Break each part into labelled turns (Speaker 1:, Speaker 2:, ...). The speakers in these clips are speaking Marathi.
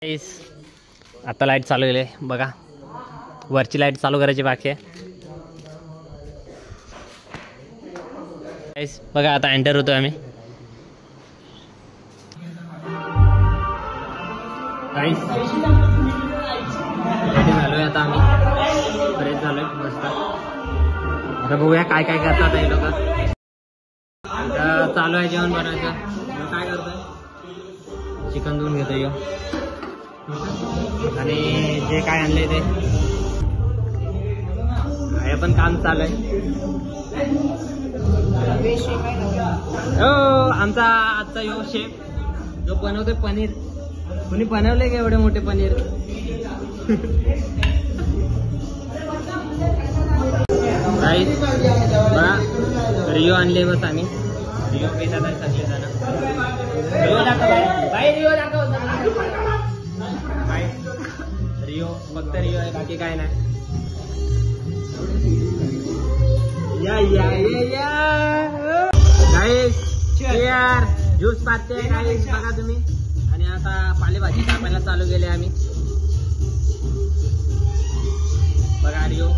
Speaker 1: आता लाईट चालू आहे बघा, वरची लाईट चालू करायची बाकी आहे बघा. आता एंटर होतो आम्ही. रेडी झालोय आता आम्ही, फ्रेश झालोय मस्त. आता बघूया काय काय करतात हे लोक. आता चालू आहे जेवण बनवायचं. काय करतोय? चिकन धुवून घेतोय आणि जे काय आणले ते हे पण काम चालू आहे. हो, आमचा आजचा यो शेफ जो बनवतोय पनीर. कोणी बनवले का एवढे मोठे पनीर? रिओ आणले बस आम्ही. रिओ पेशा सगळे जण. रिओ फक्त रिओ आहे, बाकी काय नाही. या या या या गाईस, चीयर. ज्यूस पाजते गाईस बघा तुम्ही. आणि आता पालेभाजी कापायला चालू केले आम्ही बघा. रिओ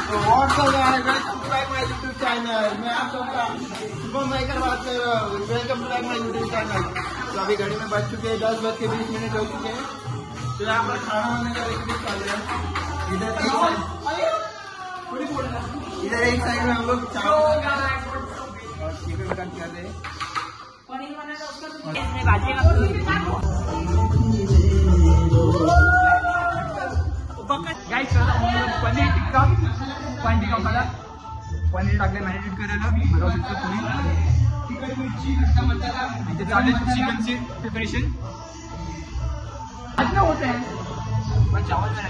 Speaker 2: welcome to my YouTube channel. मैं आप सबका शुभम भाईकर बात कर रहा हूँ. Welcome to my YouTube channel. तो अभी घड़ी में बज चुके हैं 10:20 हो चुके हैं. तो यहाँ पर खाना होने का रेसिपी चल रहा है. इधर एक साइड में हम लोग चावल और चिकन कट कर रहे हैं.
Speaker 3: गाइस पनीर टिक्का मला पनीर टाकले मॅरिनेट करायला. बघू शकता तुम्ही. तिखट मिरची इथे चालू चिकनची प्रिपरेशन. आज होत आहे पण चावल नाही.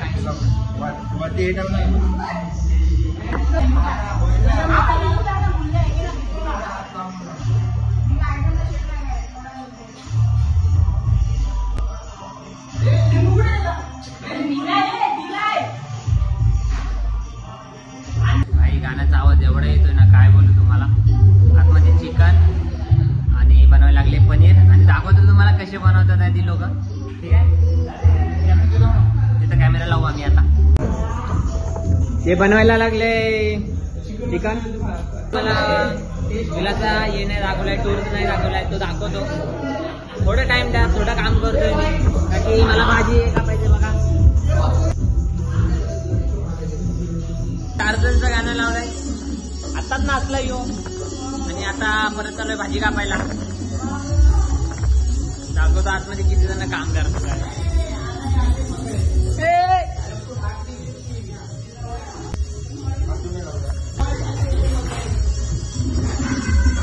Speaker 1: गाण्याचा आवाज एवढा येतोय ना, काय बोलू तुम्हाला. आतमध्ये चिकन आणि बनवायला लागले पनीर. आणि दाखवतो तुम्हाला कसे बनवतात ती लोक. ठीक आहे, तिथं कॅमेरा लावू आम्ही. आता ते बनवायला लागले चिकन. मला मुलाचा हे नाही दाखवलाय, टूर नाही दाखवलाय, तो दाखवतो. थोडं टाइम द्या, थोडं काम करतोय मी, बाकी मला भाजी कापायची बघा. टार्झनचं गाणं लावलंय, आताच नाचला यो. आणि आता परत चालूय भाजी कापायला. दाखवतो आतमध्ये किती जण काम करतात.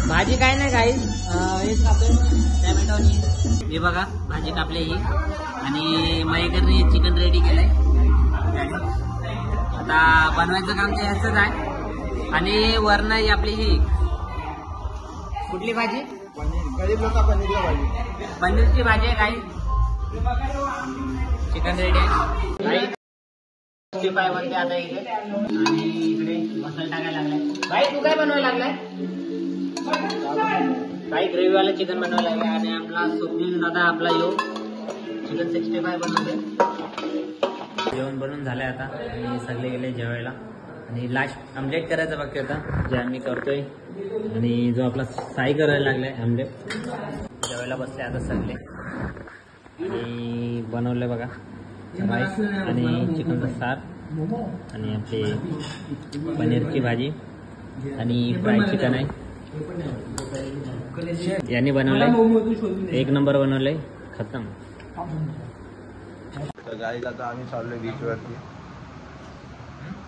Speaker 1: भाजी काय नाही काही हेच कापतोय, टॅमॅटोनी. हे बघा भाजी कापली ही. आणि मयेकरने चिकन रेडी केलंय. आता बनवायचं काम ते असंच आहे. आणि वरण आपली ही कुठली भाजी? पनीरची भाजी आहे काही. चिकन रेडी आहे. 65 बनते आता इथे. आणि इकडे मसाला टाकायला लागलाय. भाई तू काय बनवायला लागलाय? काही ग्रेव्हीवाला चिकन बनवायला लागलाय. आणि आपला स्वप्नील दादा आपला यो चिकन 65 बनवते. जेवण बनवून झालंय आता आणि सगळे गेले जेवायला. आणि लास्ट आमलेट करायचं बाकी होता, जे आम्ही करतोय. आणि जो आपला साई करायला लागलाय आमलेट. जेवायला बसले आता सगळे. आणि बनवलंय बघा राईस आणि चिकनचा सार आणि आपली पनीरची भाजी आणि फ्राय चिकन आहे. यांनी बनवलंय, एक नंबर बनवलंय, खतम.
Speaker 2: तर गाईला आता आम्ही चाललोय बीचवरती.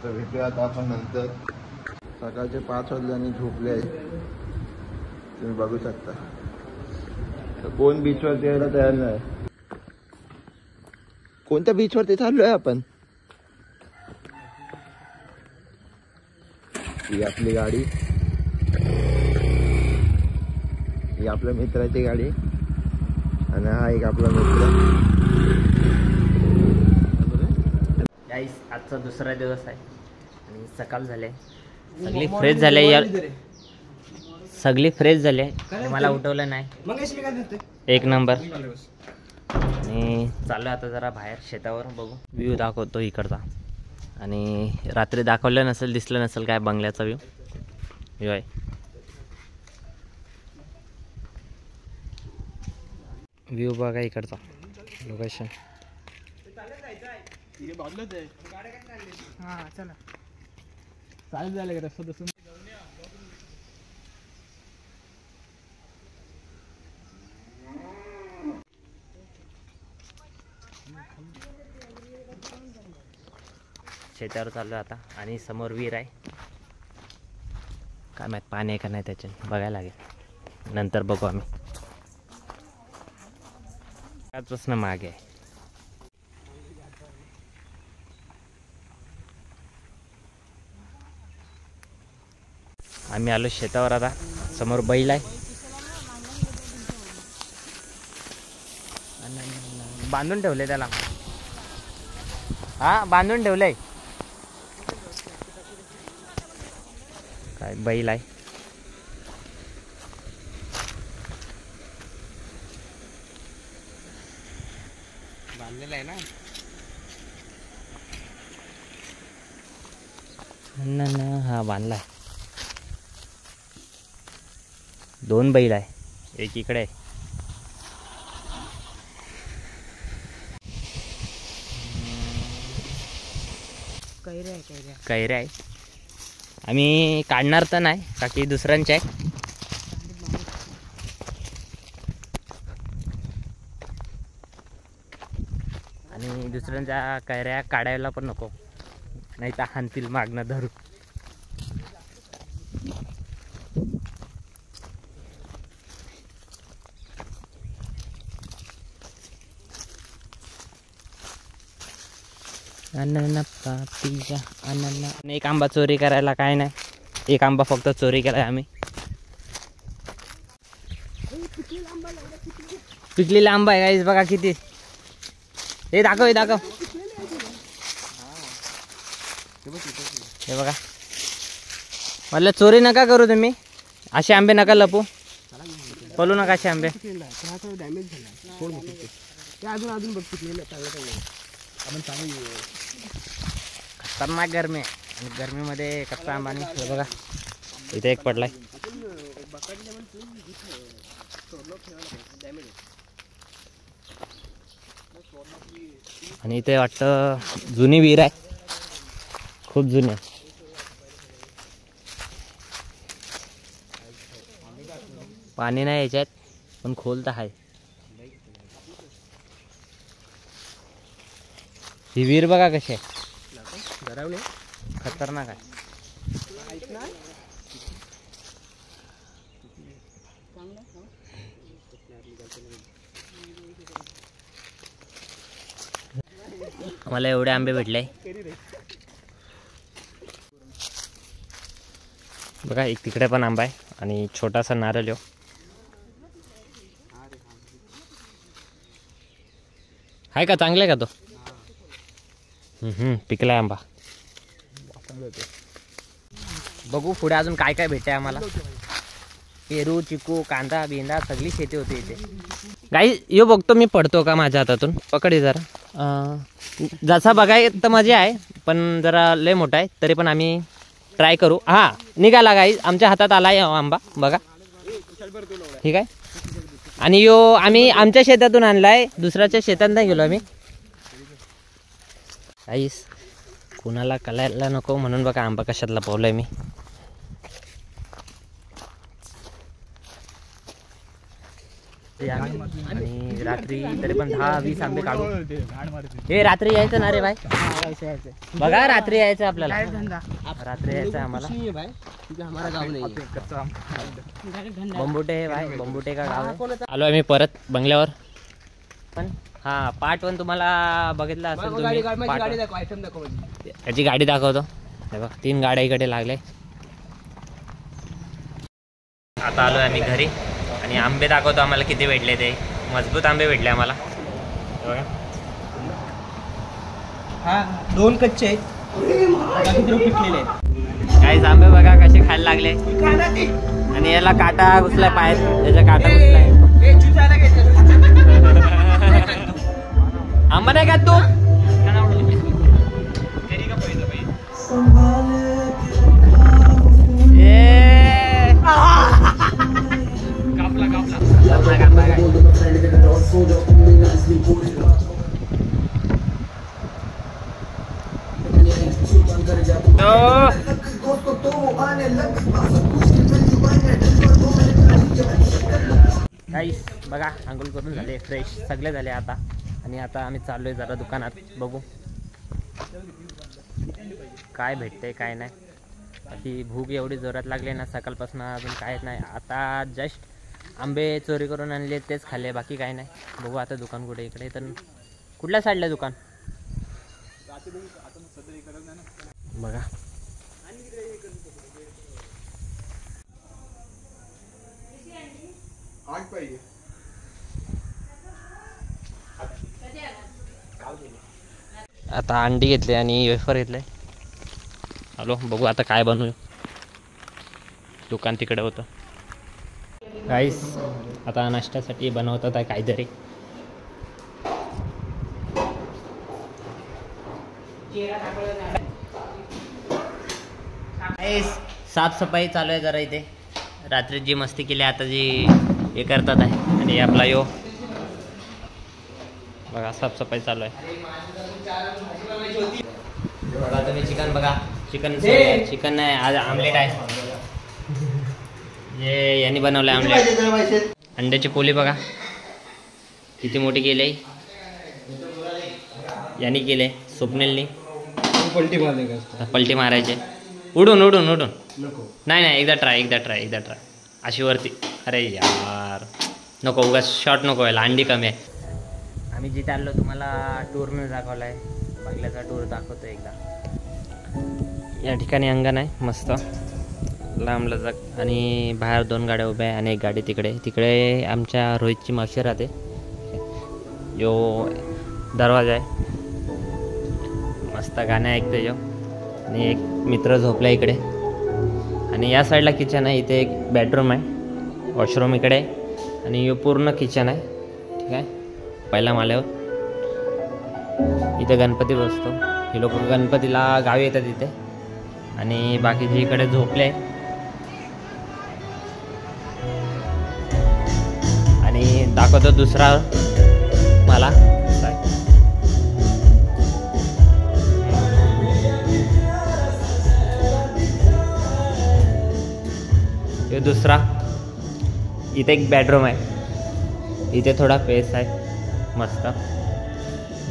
Speaker 2: तर भेटूया आता आपण नंतर. सकाळचे 5 वाजले आणि झोपले आहे, तुम्ही बघू शकता. तर कोण बीचवरती यायला तयार नाही. कोणत्या बीचवरती चाललोय आपण? ही आपली गाडी, ही आपल्या मित्राची गाडी. आणि हा एक आपला मित्र.
Speaker 1: गाईस आजचा दुसरा दिवस आहे आणि सकाळ झाले. सगळी फ्रेश झाले यार, सगळी फ्रेश झाले. मला उठवलं नाही. एक नंबर. आणि चाललो आता जरा बाहेर शेतावर, बघू व्ह्यू दाखवतो इकडचा. आणि रात्री दाखवलं नसेल, दिसलं नसेल काय बंगल्याचा व्ह्यू आहे. व्ह्यू बघा इकडचा लोकेशन.
Speaker 3: हां चला चालत झालं का रस्ता तसं.
Speaker 1: शेतावर चाललो आता आणि समोर विहीर आहे. काय माहीत पाणी आहे का नाही त्याचे, बघायला लागेल, नंतर बघू आम्ही. त्याचपासून मागे आहे. आम्ही आलो शेतावर आता. समोर बैल आहे, बांधून ठेवले त्याला. हा बांधून ठेवलंय. काय बैल आहे.
Speaker 3: बांधलेला आहे ना.
Speaker 1: हा बांधलाय. 2 बैल आहे, एक इकडे आहे. कैऱ्या आहे. आम्ही काढणार तर नाही का की दुसऱ्यांचे आहे. आणि दुसऱ्यांच्या कैऱ्या काढायला पण नको, नाही तर हाणतील मागणं धरू. अनना पापिया अनना. एक आंबा चोरी करायला काय नाही, एक आंबा फक्त चोरी केलाय आम्ही. पिकलेला आंबा आहे गाईस, बघा किती. हे दाखव, हे दाखव, हे बघा. म्हटलं चोरी नका करू तुम्ही, असे आंबे नका लपू, पलू नका असे आंबे. खतरनाक गरमी आहे, आणि गरमीमध्ये कच्चा आंबा. आणि बघा इथे एक पडलाय. आणि इथे वाटतं जुनी विहीर आहे, खूप जुनी आहे. पाणी नाही याच्यात, पण खोल तर आहे. ही विहीर बघा कशी आहे, खतरनाक आहे. आम्हाला एवढे आंबे भेटले. बघा एक तिकडे पण आंबा आहे, आणि छोटासा नारळ हो. आहे का, चांगला आहे का तो? पिकलाय आंबा. बघू पुढे अजून काय काय भेटते आम्हाला. पेरू, चिकू, कांदा बिंदा सगळी शेती होती इथे. गाई यो बघतो मी पडतो का माझ्या हातातून. पकडे जरा. जसा बघाय तर मजा आहे, पण जरा लय मोठा आहे, तरी पण आम्ही ट्राय करू. हा निघाला गाई, आमच्या हातात आलाय आंबा बघा. ठीक आहे. आणि यो आम्ही आमच्या शेतातून आणलाय, दुसऱ्याच्या शेतात नाही गेलो आम्ही. आईस कुणाला कळायला नको म्हणून बघा आंबा कशात लपवलाय मी. आणि रात्री तरी पण 10-20 आंबे काढू. हे रात्री यायचं ना रे भाई, बघा रात्री यायचं आपल्याला. रात्री यायचं आम्हाला. बंबुटे भाई, बंबुटे का गाव आहे. आलो आम्ही परत बंगल्यावर. पण हा पार्ट 1 तुम्हाला बघितला असेल तुम्ही. याची गाडी दाखवतो. हे बघ 3 गाड्या इकडे लागले. आता आलो आम्ही घरी, आणि आंबे दाखवतो आम्हाला किती भेटले. ते मजबूत आंबे भेटले आम्हाला. बघा
Speaker 2: हा 2 कच्चे आहेत, पिकलेले आहेत.
Speaker 1: काही आंबे बघा कसे खायला लागले. आणि याला काटा घुसलाय पायात, त्याचा काटा घुसलाय. आंबा नाही का तू? गाईस बघा, आंघोळ करून झाले, फ्रेश सगळे झाले आता. आणि आता आम्ही चाललोय जरा दुकानात, बघू काय भेटतंय काय नाही. ती भूक एवढी जोरात लागली ना सकाळपासून, अजून काहीच नाही. आता जस्ट आंबे चोरी करून आणले, तेच खाल्ले, बाकी काय नाही. बघू आता दुकान कुठे, इकडे तर कुठल्या साईडला दुकान बघा. आता अंडी घेतली आणि वेफर घेतले. हॅलो, बघू आता काय बनवू. दुकान तिकडे होतं. गाईस आता नाश्त्यासाठी बनवतात आहे काहीतरी. साफसफाई चालू आहे जरा इथे. रात्री जी मस्ती केली आता जी हे करतात आहे. आणि आपला यो बघा साफसफाई चालू आहे. बघा तुम्ही चिकन बघा, चिकन नाही आज आमलेट आहे. हे यांनी बनवलं आहे आमलेट. अंड्याची पोळी बघा किती मोठी केली, यांनी केले स्वप्नीलनी. पलटी मारायचे उडून उडून उडून. नाही एकदा ट्राय अशी वरती. अरे यार नको, उगा शॉर्ट नको व्हायला, अंडी कमी आहे. आम्ही जिथे आलो तुम्हाला टूरने दाखवला आहे, बंगल्याचा टूर दाखवतो एकदा. या ठिकाणी अंगण आहे मस्त लांब लचक, आणि बाहेर 2 गाड्या उभ्या आहे आणि एक गाडी तिकडे आमच्या रोहितची मावशी राहते. यो दरवाजा आहे, मस्त गाणं ऐकतो यो. आणि एक मित्र झोपला इकडे. आणि या साईडला किचन आहे, इथे एक बेडरूम आहे, वॉशरूम इकडे आणि यो पूर्ण किचन आहे. ठीक आहे, पहिल्या माल्यावर इथे गणपती बसतो. हे लोक गणपतीला गावी येतात इथे. आणि बाकीचे इकडे झोपले. आणि दाखवतो दुसरा मला हे दुसरा. इथे एक बेडरूम आहे, इथे थोडा पेस आहे मस्त.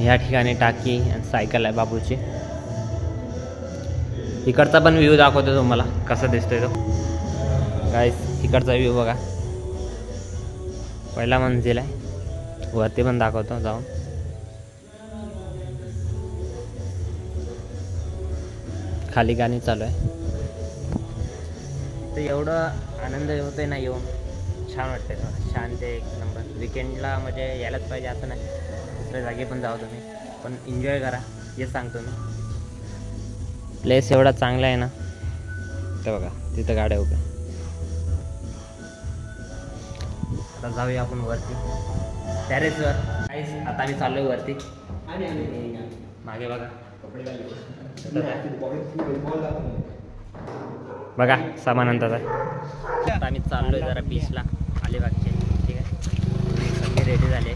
Speaker 1: या ठिकाणी टाकी आणि सायकल आहे बाबूची. इकडचा पण व्ह्यू दाखवतो तुम्हाला कसा दिसतोय तो. गाईस इकडचा व्ह्यू बघा, पहिला मंजिल आहे, वरती पण दाखवतो जाऊन. खाली गाणी चालू आहे. तर एवढं आनंद होतोय ना येऊन, छान वाटतंय. शांत एक नंबर. विकेंडला म्हणजे यायलाच पाहिजे असं नाही, दुसऱ्या जागी पण जाऊ तुम्ही, पण एन्जॉय करा हे सांगतो मी. प्लेस एवढा चांगला आहे ना. ते बघा तिथं गाड्या उभ्या. आता जाऊया आपण वरती टेरेसवर. आता आम्ही चाललोय वरती. मागे बघा बघा सामान आणतात आहे. आता आम्ही चाललोय जरा बीचला अलिबागचे. ठीक आहे, सगळे रेडी झाले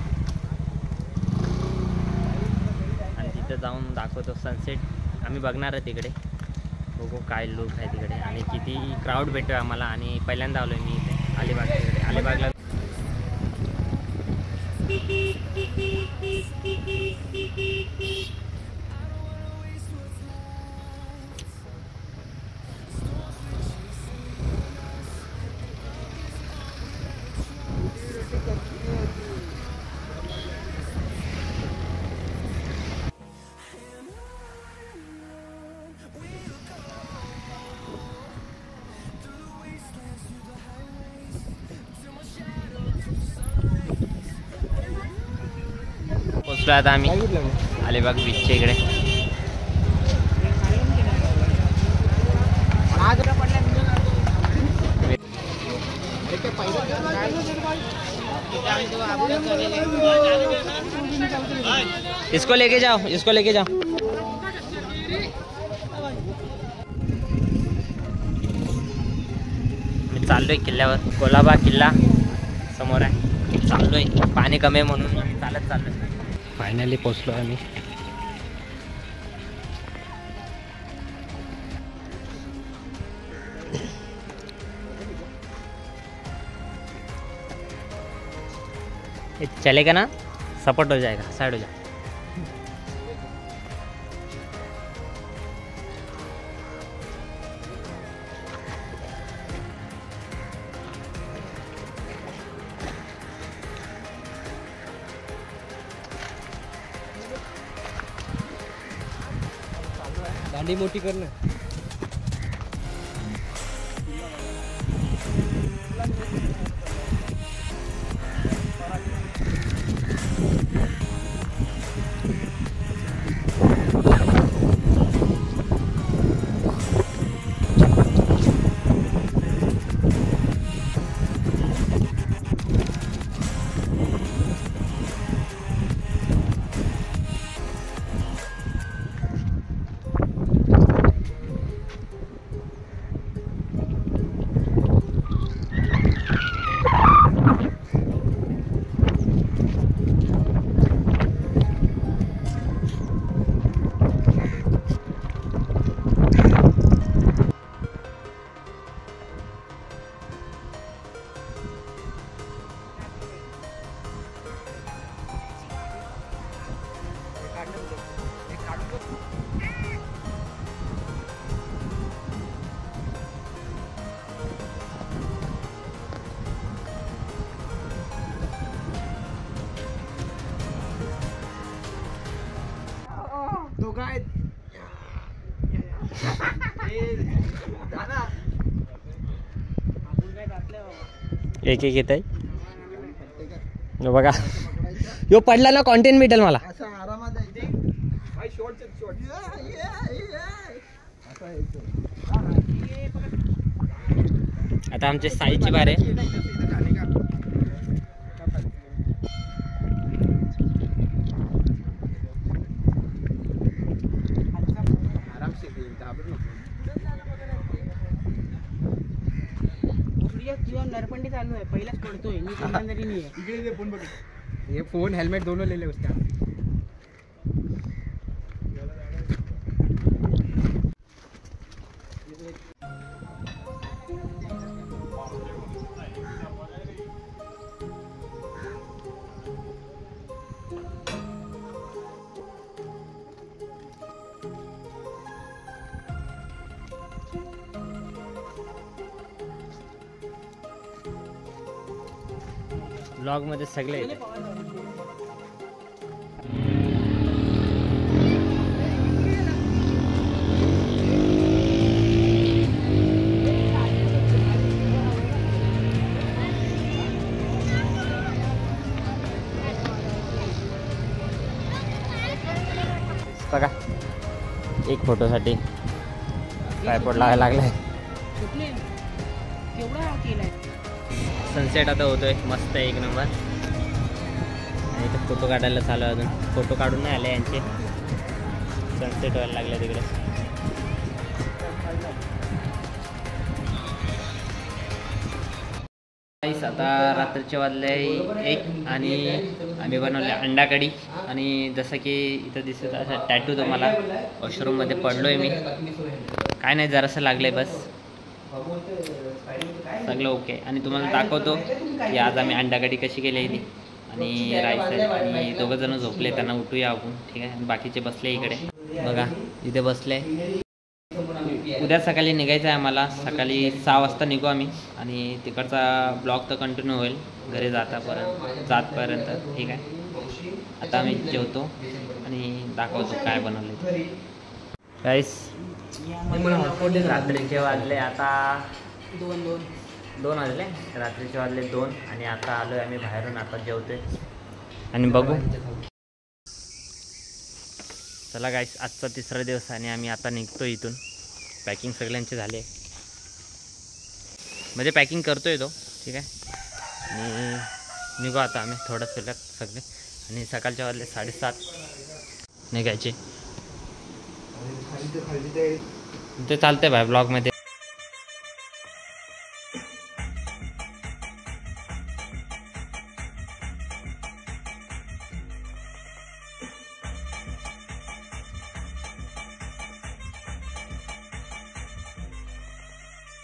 Speaker 1: आणि तिथे जाऊन दाखवतो सनसेट. आम्ही बघणार आहे तिकडे, बघू काय लुक आहे तिकडे आणि किती क्राऊड भेटतो आम्हाला. आणि पहिल्यांदा आलो आहे मी इथे अलिबागकडे. अलिबागला पोचलो आता आम्ही अलिबाग बीचच्या इकडे. इसको लेके जाओ, इसको लेके जाओ. मी चाललोय किल्ल्यावर. कोलाबा किल्ला समोर आहे. चाललोय, पाणी कमी आहे म्हणून आम्ही चालत चाललोय. फायनली पोचलो आम्ही. चलेगा ना, सपोर्ट हो जाएगा, साइड हो जा.
Speaker 3: दांडी मोठी कर ना. तो काय
Speaker 1: एक एक येत आहे बघा. यो पडला ना, कॉन्टेंट भेटेल मला.
Speaker 2: असं आरामात जायचं.
Speaker 3: भाई शॉर्ट.
Speaker 1: आता आमचे साईची बार आहे.
Speaker 4: नरपंडी चालू आहे, पहिलाच पडतोय मी तरी नाही आहे.
Speaker 3: इकडे फोन बघ. ये फोन हेलमेट दोनों ले ले उसका.
Speaker 1: ब्लॉग मध्ये सगळे येते. बघा, एक फोटोसाठी ट्रायपॉड लागायला लागलाय.
Speaker 4: केवढा केलाय.
Speaker 1: सनसेट आता होतोय मस्त एक नंबर. आणि इथे फोटो काढायला चालू आहे. अजून फोटो काढून नाही आले यांचे. सनसेट व्हायला लागले तिकडे. आता रात्रीचे वाजले 1 आणि आम्ही बनवले अंडा कढी. आणि जसं की इथं दिसत असं टॅटू तुम्हाला वॉशरूममध्ये पडलो आहे मी. काय नाही, जरासं लागलं आहे बस, सगळं ओके. आणि तुम्हाला दाखवतो की आज आम्ही अंडा कढी कशी केली ती. आणि राईस आहे. आणि दोघंजणं झोपले, त्यांना उठूया आपण, ठीक आहे. आणि बाकीचे बसले इकडे बघा, इथे बसले. उद्या सकाळी निघायचं आहे आम्हाला. सकाळी 6 वाजता निघू आम्ही. आणि तिकडचा ब्लॉग तर कंटिन्यू होईल घरी जातपर्यंत, ठीक आहे. आता आम्ही जेवतो आणि दाखवतो काय बनवलं गाईस. रात्रीचे वाजले आता 2 वाजले. रात्रीचे वाजले 2 आणि आता आलोय आम्ही बाहेरून. आता जेवतोय आणि बघू. चला गाईस, आजचा 3रा दिवस आणि आम्ही आता निघतो इथून. पॅकिंग सगळ्यांचे झाले, म्हणजे पॅकिंग करतोय तो, ठीक आहे. आणि निघू आता आम्ही थोडं सलग सगळे आणि सकाळच्या वाजले 7:30 निघायचे. ते चालतंय भाई ब्लॉगमध्ये.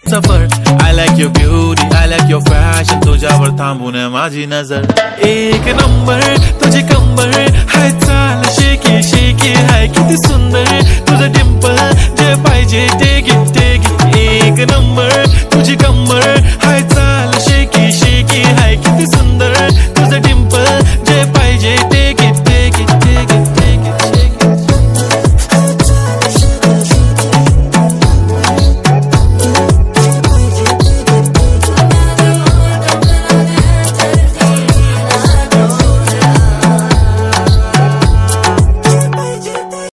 Speaker 5: सफर I like your beauty, I like your fashion. तुझ्यावर थांबून माझी नजर एक नंबर तुझी कंबर